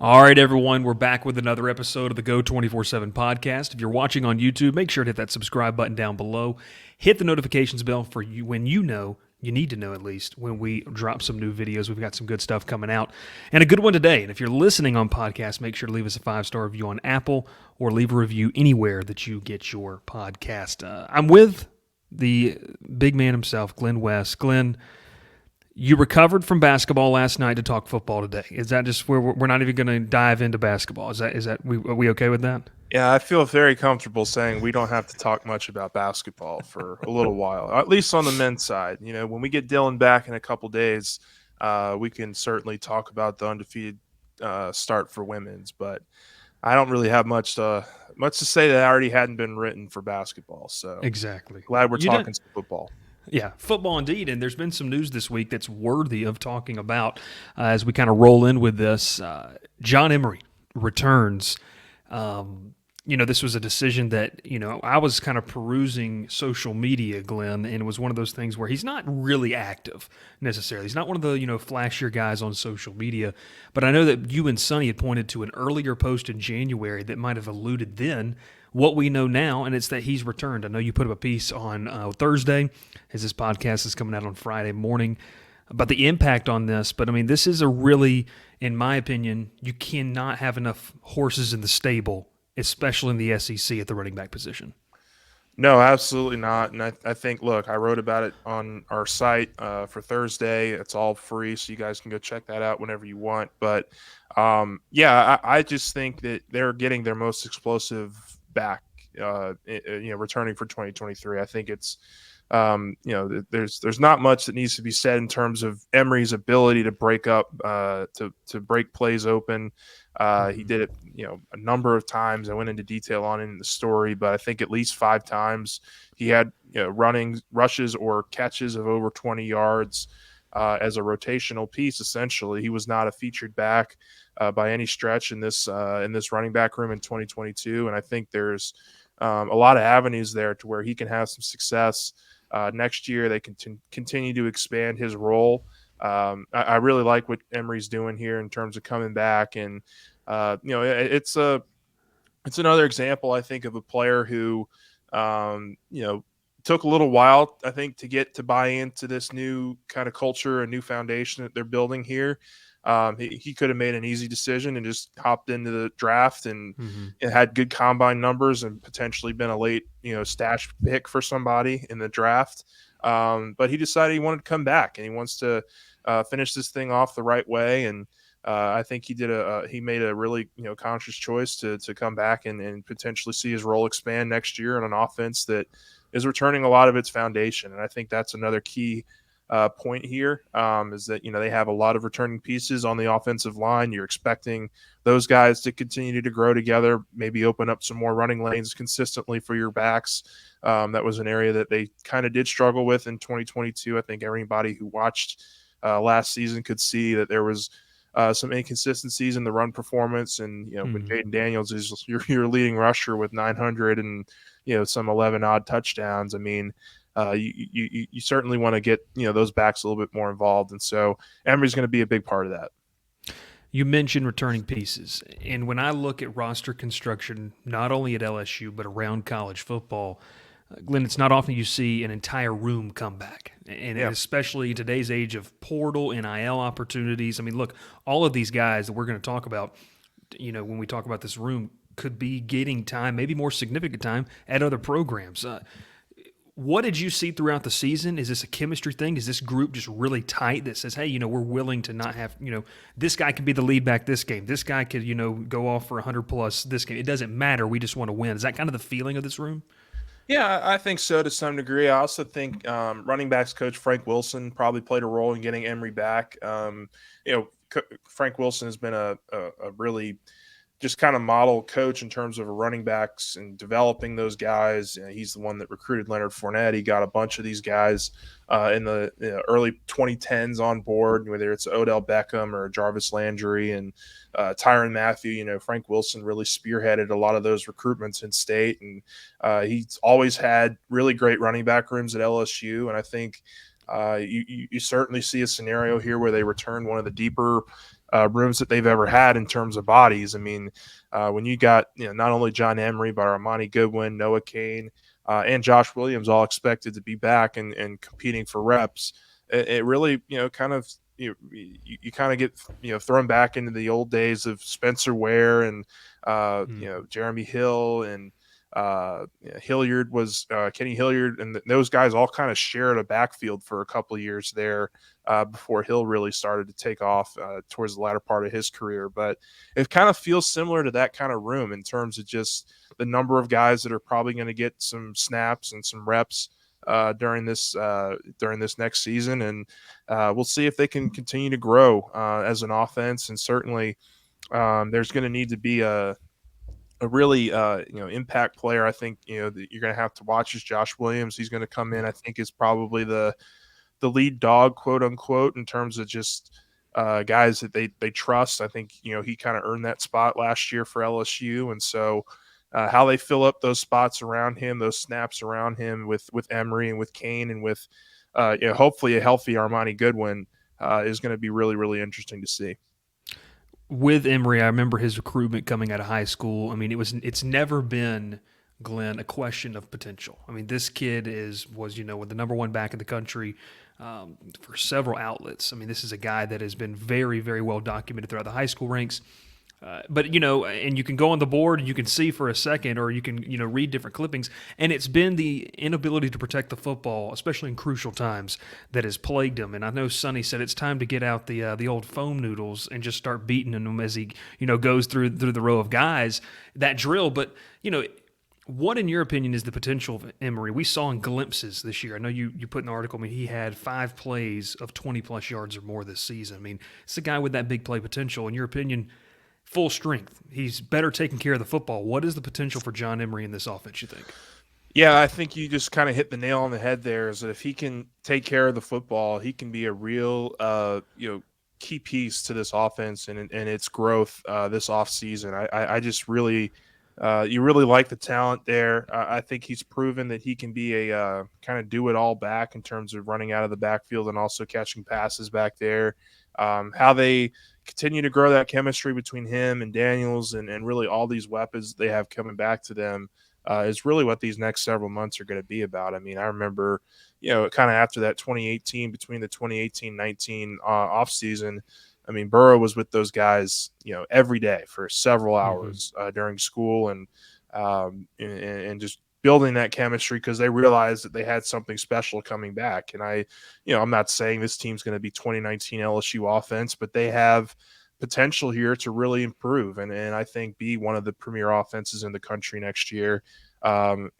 All right, everyone, we're back with another episode of the Go 24/7 podcast. If you're watching on YouTube, make sure to hit that subscribe button down below. Hit the notifications bell for you when you need to know at least, when we drop some new videos. We've got some good stuff coming out and a good one today. And if you're listening on podcast, make sure to leave us a 5-star review on Apple or leave a review anywhere that you get your podcast. I'm with the big man himself, Glen West. Glen, you recovered from basketball last night to talk football today. Is that just where we're not even going to dive into basketball? Are we okay with that? Yeah, I feel very comfortable saying we don't have to talk much about basketball for a little while, at least on the men's side. You know, when we get Dylan back in a couple days, we can certainly talk about the undefeated start for women's. But I don't really have much to say that already hadn't been written for basketball. So Exactly. glad we're You don't. talking some football. Yeah, football indeed. And there's been some news this week that's worthy of talking about as we kind of roll in with this. John Emery returns. This was a decision that, I was kind of perusing social media, Glenn, and it was one of those things where he's not really active necessarily. He's not one of the, flashier guys on social media. But I know that you and Sonny had pointed to an earlier post in January that might have alluded then what we know now, and it's that he's returned. I know you put up a piece on Thursday, as this podcast is coming out on Friday morning, about the impact on this. But, I mean, this is a really, in my opinion, you cannot have enough horses in the stable, especially in the SEC at the running back position. No, absolutely not. And I think, look, I wrote about it on our site for Thursday. It's all free, so you guys can go check that out whenever you want. But I just think that they're getting their most explosive back, returning for 2023. I think it's, there's not much that needs to be said in terms of Emery's ability to break up, to break plays open. He did it, a number of times. I went into detail on it in the story, but I think at least 5 times he had running rushes or catches of over 20 yards as a rotational piece. Essentially, he was not a featured back by any stretch in this running back room in 2022, and I think there's a lot of avenues there to where he can have some success. Next year, they can continue to expand his role. I really like what Emery's doing here in terms of coming back, and it's another example, I think, of a player who took a little while, I think, to get to buy into this new kind of culture and new foundation that they're building here. He could have made an easy decision and just hopped into the draft and it had good combine numbers and potentially been a late, stash pick for somebody in the draft. But he decided he wanted to come back and he wants to finish this thing off the right way. And I think he made a really, conscious choice to come back and potentially see his role expand next year in an offense that is returning a lot of its foundation. And I think that's another key point here, is that they have a lot of returning pieces on the offensive line. You're expecting those guys to continue to grow together, maybe open up some more running lanes consistently for your backs. That was an area that they kind of did struggle with in 2022. I think everybody who watched last season could see that there was some inconsistencies in the run performance. And when Jaden Daniels is your leading rusher with 900 and some 11 odd touchdowns, I mean, you certainly want to get those backs a little bit more involved, and so Emery's going to be a big part of that. You mentioned returning pieces, and when I look at roster construction, not only at LSU but around college football, Glenn, it's not often you see an entire room come back, and especially in today's age of portal, NIL opportunities. I mean, look, all of these guys that we're going to talk about, when we talk about this room, could be getting time, maybe more significant time, at other programs. What did you see throughout the season? Is this a chemistry thing? Is this group just really tight that says, hey, we're willing to not have, this guy can be the lead back this game. This guy could, go off for 100 plus this game. It doesn't matter. We just want to win. Is that kind of the feeling of this room? Yeah, I think so to some degree. I also think running backs coach Frank Wilson probably played a role in getting Emery back. Frank Wilson has been a really just kind of model coach in terms of running backs and developing those guys. He's the one that recruited Leonard Fournette. He got a bunch of these guys in the early 2010s on board, whether it's Odell Beckham or Jarvis Landry and Tyrann Mathieu. Frank Wilson really spearheaded a lot of those recruitments in state. And he's always had really great running back rooms at LSU. And I think you certainly see a scenario here where they return one of the deeper rooms that they've ever had in terms of bodies. I mean, when you got not only John Emery but Armani Goodwin, Noah Kane, and Josh Williams all expected to be back and competing for reps, it really kind of you kind of get thrown back into the old days of Spencer Ware and Jeremy Hill and Hilliard was Kenny Hilliard, and those guys all kind of shared a backfield for a couple of years there before Hill really started to take off towards the latter part of his career. But it kind of feels similar to that kind of room in terms of just the number of guys that are probably going to get some snaps and some reps during this next season, and we'll see if they can continue to grow as an offense. And certainly, there's going to need to be a really impact player. I think that you're going to have to watch is Josh Williams. He's going to come in. I think is probably the lead dog, quote unquote, in terms of just guys that they trust. I think he kind of earned that spot last year for LSU, and so. How they fill up those spots around him, those snaps around him with Emery and with Kane and with hopefully a healthy Armani Goodwin is going to be really, really interesting to see. With Emery, I remember his recruitment coming out of high school. I mean, it's never been, Glenn, a question of potential. I mean, this kid was the number one back in the country for several outlets. I mean, this is a guy that has been very, very well documented throughout the high school ranks. But and you can go on the board and you can see for a second, or you can read different clippings, and it's been the inability to protect the football, especially in crucial times, that has plagued him. And I know Sonny said it's time to get out the old foam noodles and just start beating him as he goes through the row of guys, that drill. But what, in your opinion, is the potential of Emery? We saw in glimpses this year. I know you put in the article, I mean, he had 5 plays of 20-plus yards or more this season. I mean, it's a guy with that big play potential. In your opinion, full strength, he's better taking care of the football. What is the potential for John Emery in this offense, you think? Yeah, I think you just kind of hit the nail on the head there, is that if he can take care of the football, he can be a real key piece to this offense and its growth this offseason. I just really you really like the talent there. I think he's proven that he can be a kind of do-it-all back in terms of running out of the backfield and also catching passes back there. How they continue to grow that chemistry between him and Daniels and really all these weapons they have coming back to them is really what these next several months are going to be about. I mean, I remember, kind of after that 2018, between the 2018-19 offseason, I mean, Burrow was with those guys, every day for several hours during school and just building that chemistry because they realized that they had something special coming back. And I'm not saying this team's going to be 2019 LSU offense, but they have potential here to really improve and I think be one of the premier offenses in the country next year.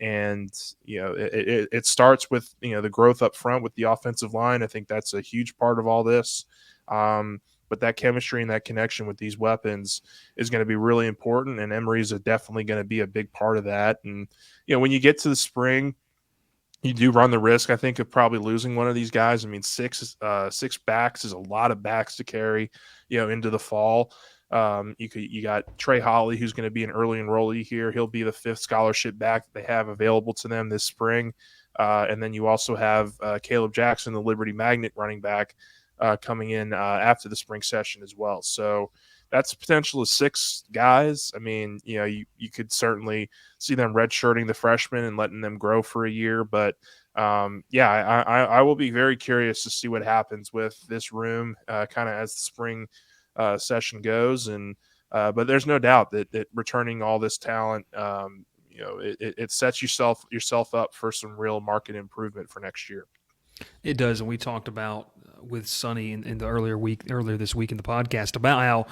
It starts with, the growth up front with the offensive line. I think that's a huge part of all this. But that chemistry and that connection with these weapons is going to be really important, and Emery's definitely going to be a big part of that. And, when you get to the spring, you do run the risk, I think, of probably losing one of these guys. I mean, six backs is a lot of backs to carry, into the fall. You got Trey Holly, who's going to be an early enrollee here. He'll be the 5th scholarship back that they have available to them this spring. And then you also have Caleb Jackson, the Liberty Magnet running back, coming in after the spring session as well. So that's the potential of 6 guys. I mean, you could certainly see them redshirting the freshmen and letting them grow for a year. But I will be very curious to see what happens with this room kind of as the spring session goes. And but there's no doubt that returning all this talent, it sets yourself up for some real market improvement for next year. It does, and we talked about with Sonny in the earlier this week in the podcast about how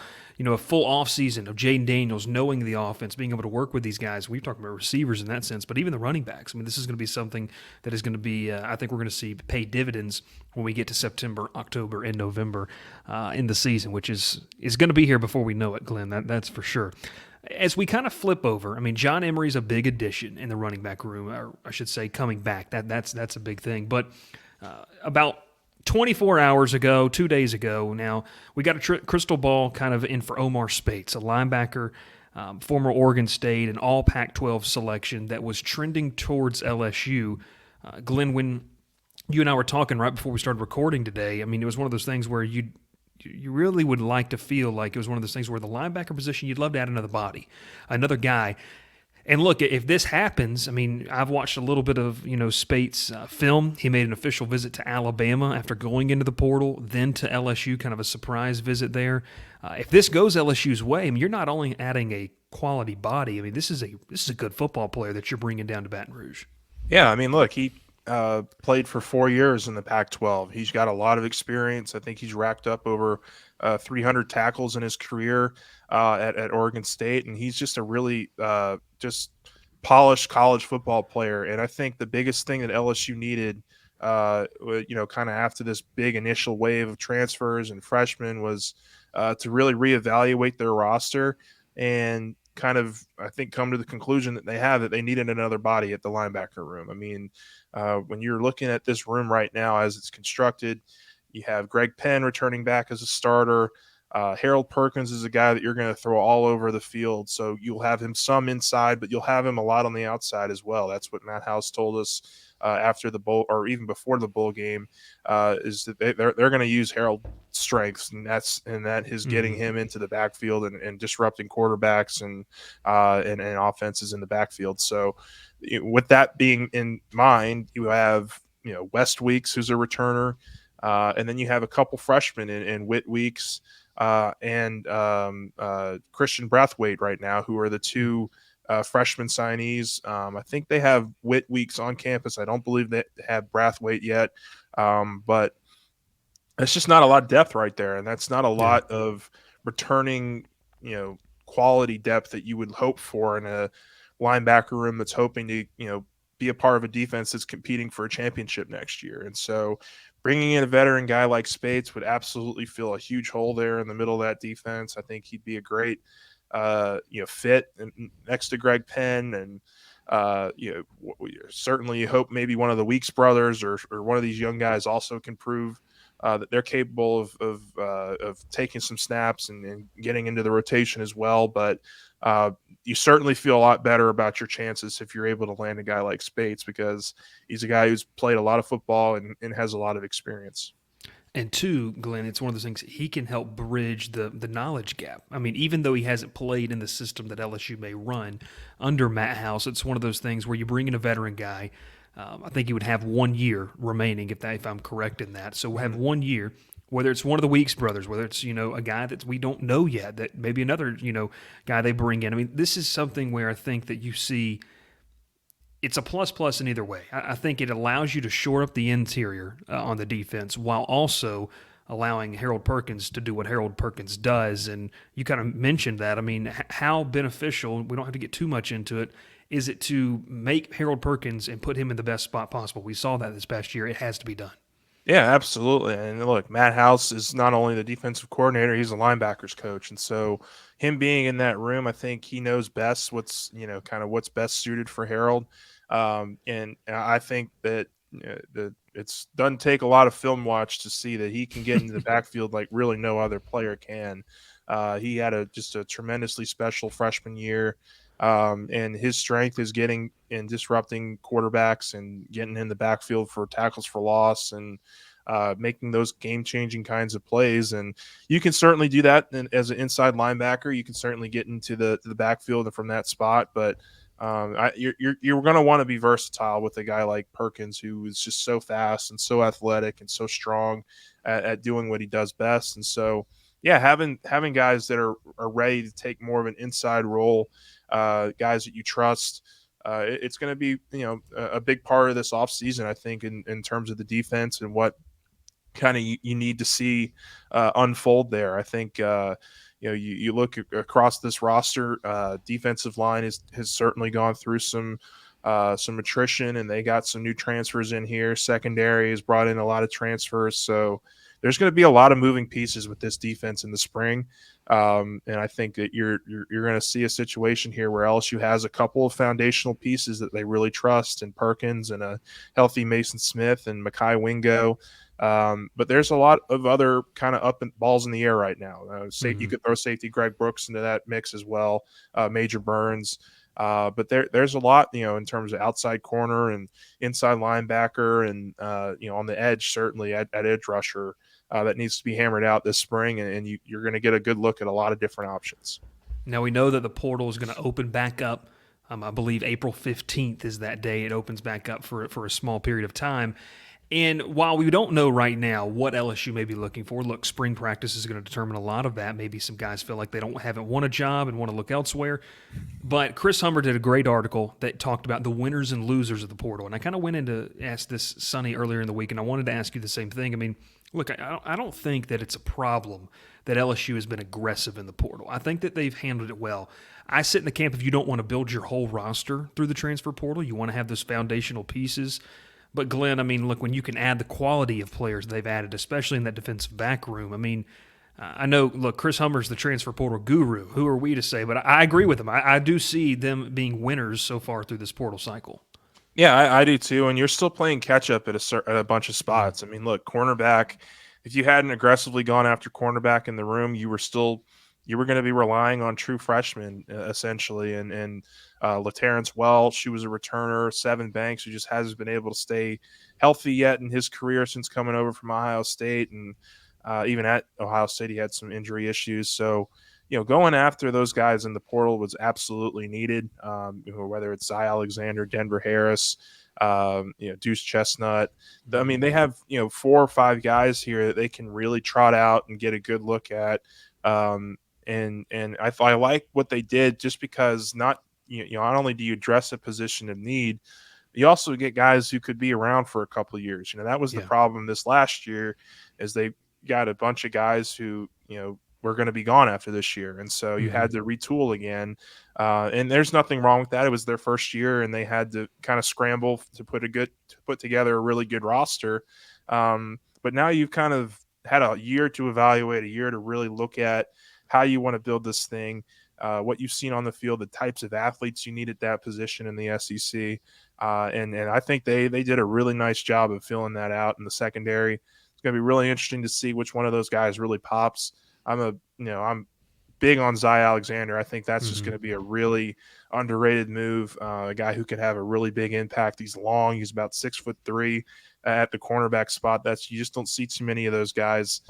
a full off season of Jaden Daniels knowing the offense, being able to work with these guys. We've talked about receivers in that sense, but even the running backs. I mean, this is going to be something that is going to be. I think we're going to see pay dividends when we get to September, October, and November in the season, which is going to be here before we know it, Glenn. That's for sure. As we kind of flip over, I mean, John Emery's a big addition in the running back room, or I should say, coming back. That's a big thing, but. About 24 hours ago, 2 days ago now, we got a crystal ball kind of in for Omar Spates, a linebacker, former Oregon State, an all Pac-12 selection that was trending towards LSU. Glenn, when you and I were talking right before we started recording today, I mean, it was one of those things where you really would like to feel like it was one of those things where the linebacker position, you'd love to add another body, another guy. And look, if this happens, I mean, I've watched a little bit of Spates' film. He made an official visit to Alabama after going into the portal, then to LSU, kind of a surprise visit there. If this goes LSU's way, I mean, you're not only adding a quality body. I mean, this is a good football player that you're bringing down to Baton Rouge. Yeah, I mean, look, he played for 4 years in the Pac-12. He's got a lot of experience. I think he's racked up over 300 tackles in his career at Oregon State, and he's just a really just polished college football player. And I think the biggest thing that LSU needed, kind of after this big initial wave of transfers and freshmen, was to really reevaluate their roster and kind of, I think, come to the conclusion that they needed another body at the linebacker room. I mean, when you're looking at this room right now as it's constructed, you have Greg Penn returning back as a starter. Harold Perkins is a guy that you're going to throw all over the field. So you'll have him some inside, but you'll have him a lot on the outside as well. That's what Matt House told us after the bowl, or even before the bowl game, is that they're going to use Harold's strengths, and that is getting him into the backfield and disrupting quarterbacks and offenses in the backfield. So with that being in mind, you have West Weeks, who's a returner, and then you have a couple freshmen in Whit Weeks and Christian Brathwaite right now, who are the two freshman signees. I think they have Whit Weeks on campus. I don't believe they have Brathwaite yet, but it's just not a lot of depth right there, and that's not a lot of returning, quality depth that you would hope for in a linebacker room that's hoping to, be a part of a defense that's competing for a championship next year. And so bringing in a veteran guy like Spates would absolutely fill a huge hole there in the middle of that defense. I think he'd be a great, fit next to Greg Penn. And, certainly you hope maybe one of the Weeks brothers or one of these young guys also can prove that they're capable of taking some snaps and getting into the rotation as well. But you certainly feel a lot better about your chances if you're able to land a guy like Spates, because he's a guy who's played a lot of football and has a lot of experience. And two, Glenn, it's one of those things, he can help bridge the knowledge gap. I mean, even though he hasn't played in the system that LSU may run under Matt House, it's one of those things where you bring in a veteran guy. I think he would have 1 year remaining, if I'm correct in that. So we'll have 1 year, whether it's one of the Weeks brothers, whether it's, a guy that we don't know yet, that maybe another, guy they bring in. I mean, this is something where I think that you see it's a plus in either way. I think it allows you to shore up the interior on the defense while also allowing Harold Perkins to do what Harold Perkins does. And you kind of mentioned that. I mean, how beneficial, we don't have to get too much into it, is it to make Harold Perkins and put him in the best spot possible? We saw that this past year. It has to be done. Yeah, absolutely. And look, Matt House is not only the defensive coordinator, he's a linebackers coach. And so him being in that room, I think he knows best what's, kind of what's best suited for Harold. And I think that it's doesn't take a lot of film watch to see that he can get into the backfield like really no other player can. He had just a tremendously special freshman year. And his strength is getting and disrupting quarterbacks and getting in the backfield for tackles for loss and making those game-changing kinds of plays. And you can certainly do that as an inside linebacker. You can certainly get into the backfield and from that spot, but you're going to want to be versatile with a guy like Perkins, who is just so fast and so athletic and so strong at doing what he does best. And so, yeah, having guys that are ready to take more of an inside role, guys that you trust, it's going to be a big part of this offseason, I think, in terms of the defense and what kind of you need to see unfold there. I think you look across this roster, defensive line has certainly gone through some attrition, and they got some new transfers in here. Secondary has brought in a lot of transfers, so there's going to be a lot of moving pieces with this defense in the spring. And I think that you're going to see a situation here where LSU has a couple of foundational pieces that they really trust in Perkins and a healthy Mason Smith and Mekhi Wingo. But there's a lot of other kind of up and balls in the air right now. You could throw safety Greg Brooks into that mix as well, Major Burns. But there's a lot, in terms of outside corner and inside linebacker and, on the edge, certainly at edge rusher. that needs to be hammered out this spring, and you're going to get a good look at a lot of different options. Now we know that the portal is going to open back up. I believe April 15th is that day it opens back up for a small period of time. And while we don't know right now what LSU may be looking for, look, spring practice is going to determine a lot of that. Maybe some guys feel like they haven't won a job and want to look elsewhere. But Chris Hummer did a great article that talked about the winners and losers of the portal. And I kind of went into ask this Sonny earlier in the week, and I wanted to ask you the same thing. I mean, look, I don't think that it's a problem that LSU has been aggressive in the portal. I think that they've handled it well. I sit in the camp if you don't want to build your whole roster through the transfer portal, you want to have those foundational pieces. But Glenn, I mean, look, when you can add the quality of players they've added, especially in that defensive back room, I mean, I know, look, Chris Hummer's the transfer portal guru. Who are we to say? But I agree with him. I do see them being winners so far through this portal cycle. Yeah, I do too. And you're still playing catch up at a bunch of spots. I mean, look, cornerback. If you hadn't aggressively gone after cornerback in the room, you were going to be relying on true freshmen essentially. And LaTerrence Welch, who was a returner, Seven Banks, who just hasn't been able to stay healthy yet in his career since coming over from Ohio State, and even at Ohio State, he had some injury issues. So, going after those guys in the portal was absolutely needed. Whether it's Zy Alexander, Denver Harris, Deuce Chestnut. I mean, they have 4 or 5 guys here that they can really trot out and get a good look at. And I like what they did, just because not only do you address a position of need, you also get guys who could be around for a couple of years. That was the problem this last year, is they got a bunch of guys who were going to be gone after this year, and so you had to retool again. And there's nothing wrong with that. It was their first year, and they had to kind of scramble to put together a really good roster. But now you've kind of had a year to evaluate, a year to really look at how you want to build this thing, what you've seen on the field, the types of athletes you need at that position in the SEC. And I think they did a really nice job of filling that out in the secondary. It's going to be really interesting to see which one of those guys really pops. I'm big on Zy Alexander. I think that's just going to be a really underrated move. A guy who could have a really big impact. He's long. He's about 6'3" at the cornerback spot. You just don't see too many of those guys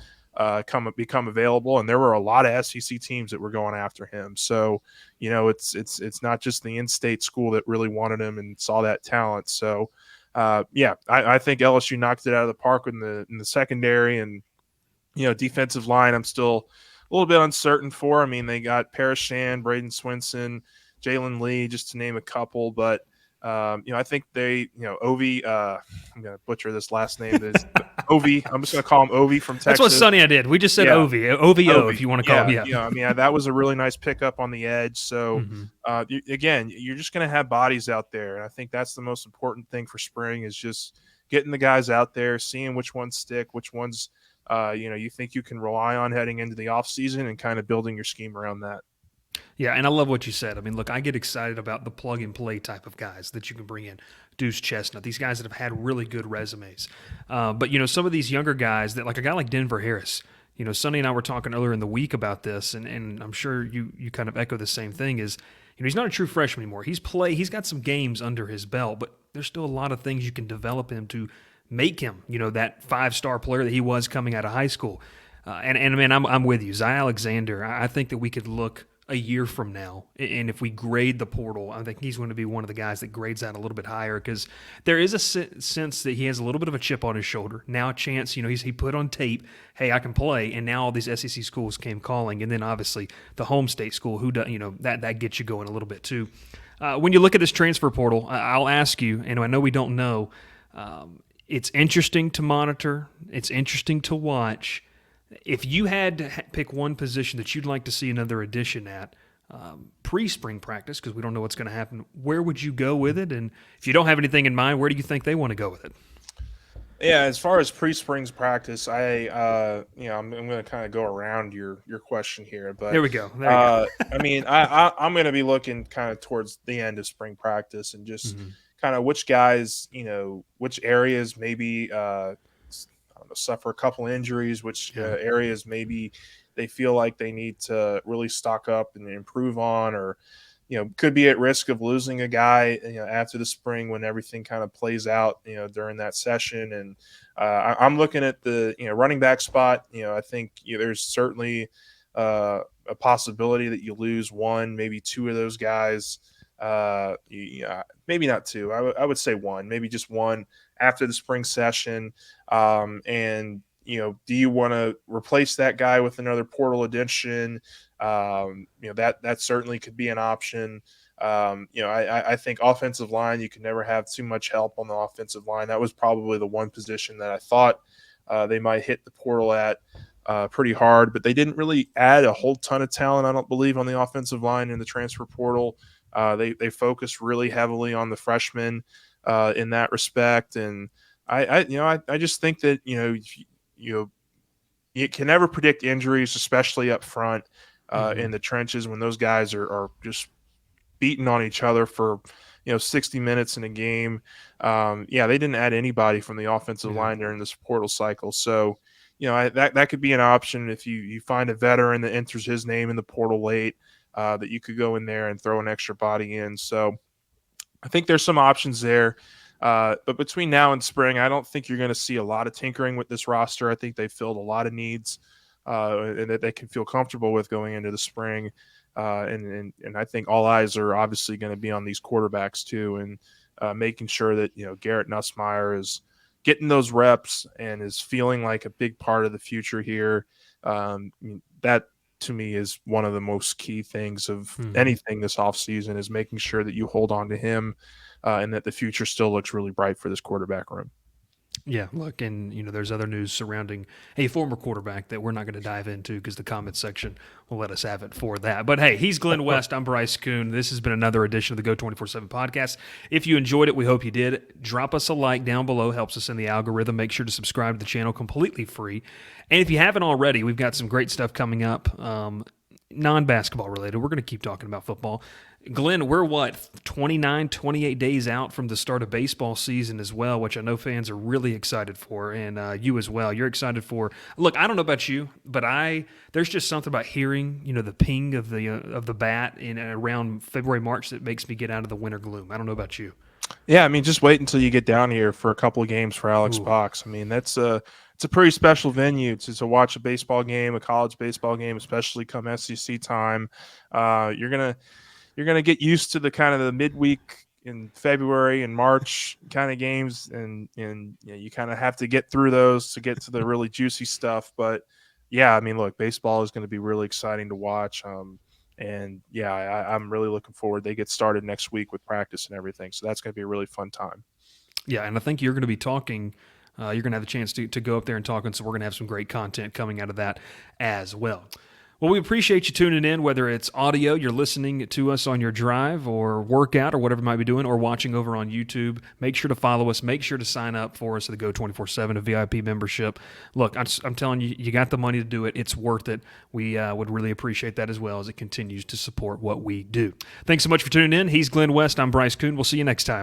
become available. And there were a lot of SEC teams that were going after him. So, it's not just the in-state school that really wanted him and saw that talent. So, I think LSU knocked it out of the park in the secondary, and defensive line, I'm still a little bit uncertain for. I mean, they got Parashan, Braden Swinson, Jalen Lee, just to name a couple. But, I think Ovi, I'm going to butcher this last name. Ovi. I'm just going to call him Ovi from Texas. That's what Sonny and I did. We just said Ovi. OVO, if you want to call him. Yeah. I mean, that was a really nice pickup on the edge. So, again, you're just going to have bodies out there. And I think that's the most important thing for spring, is just getting the guys out there, seeing which ones stick, which ones you think you can rely on heading into the offseason, and kind of building your scheme around that. Yeah, and I love what you said. I mean, look, I get excited about the plug-and-play type of guys that you can bring in. Deuce Chestnut, these guys that have had really good resumes. But, some of these younger guys, that like a guy like Denver Harris, Sonny and I were talking earlier in the week about this, and I'm sure you kind of echo the same thing, is he's not a true freshman anymore. He's got some games under his belt, but there's still a lot of things you can develop him to make him, that 5-star player that he was coming out of high school. And man, I'm with you. Zy Alexander, I think that we could look a year from now, and if we grade the portal, I think he's going to be one of the guys that grades out a little bit higher, because there is a sense that he has a little bit of a chip on his shoulder. Now a chance, he put on tape, hey, I can play, and now all these SEC schools came calling, and then obviously the home state school, who does, that gets you going a little bit too. When you look at this transfer portal, I'll ask you, and I know we don't know, it's interesting to monitor, it's interesting to watch. If you had to pick one position that you'd like to see another addition at pre-spring practice, because we don't know what's going to happen, where would you go with it? And if you don't have anything in mind, where do you think they want to go with it? Yeah, as far as pre-spring's practice, I'm going to kind of go around your question here, but there we go. I mean, I'm going to be looking kind of towards the end of spring practice, and just kind of which guys, which areas maybe suffer a couple injuries, which areas maybe they feel like they need to really stock up and improve on, or could be at risk of losing a guy, after the spring when everything kind of plays out, during that session. And I'm looking at the, running back spot. I think there's certainly a possibility that you lose one, maybe two of those guys. Maybe not two. I would say one, maybe just one after the spring session. And do you want to replace that guy with another portal addition? That certainly could be an option. I think offensive line, you can never have too much help on the offensive line. That was probably the one position that I thought they might hit the portal at pretty hard, but they didn't really add a whole ton of talent, I don't believe, on the offensive line in the transfer portal. They focused really heavily on the freshmen in that respect, and I just think that you can never predict injuries, especially up front in the trenches when those guys are just beating on each other for 60 minutes in a game. They didn't add anybody from the offensive line during this portal cycle, so that could be an option if you find a veteran that enters his name in the portal late, that you could go in there and throw an extra body in. So I think there's some options there. But between now and spring, I don't think you're going to see a lot of tinkering with this roster. I think they filled a lot of needs and that they can feel comfortable with going into the spring. And I think all eyes are obviously going to be on these quarterbacks too, and making sure that Garrett Nussmeier is getting those reps and is feeling like a big part of the future here. That to me is one of the most key things of anything this offseason, is making sure that you hold on to him and that the future still looks really bright for this quarterback room. Yeah, look, and there's other news surrounding a former quarterback that we're not going to dive into because the comments section will let us have it for that. But hey, he's Glen West. I'm Bryce Koon. This has been another edition of the Go 24/7 podcast. If you enjoyed it, we hope you did. Drop us a like down below. Helps us in the algorithm. Make sure to subscribe to the channel, completely free. And if you haven't already, we've got some great stuff coming up, non-basketball related. We're going to keep talking about football. Glenn, we're 29, 28 days out from the start of baseball season as well, which I know fans are really excited for, and you as well. You're excited for. Look, I don't know about you, but there's just something about hearing, the ping of the bat in around February, March that makes me get out of the winter gloom. I don't know about you. Yeah, I mean, just wait until you get down here for a couple of games for Alex Box. I mean, it's a pretty special venue to watch a baseball game, a college baseball game, especially come SEC time. You're gonna get used to the kind of the midweek in February and March kind of games, and you kind of have to get through those to get to the really juicy stuff. But yeah, I mean, look, baseball is going to be really exciting to watch. And yeah, I'm really looking forward. They get started next week with practice and everything, so that's going to be a really fun time. Yeah, and I think you're going to be talking. You're going to have the chance to go up there and talk, and so we're going to have some great content coming out of that as well. Well, we appreciate you tuning in, whether it's audio, you're listening to us on your drive or workout or whatever you might be doing, or watching over on YouTube. Make sure to follow us. Make sure to sign up for us at the Go 24/7, a VIP membership. Look, I'm telling you, you got the money to do it. It's worth it. We would really appreciate that as well, as it continues to support what we do. Thanks so much for tuning in. He's Glen West. I'm Bryce Koon. We'll see you next time.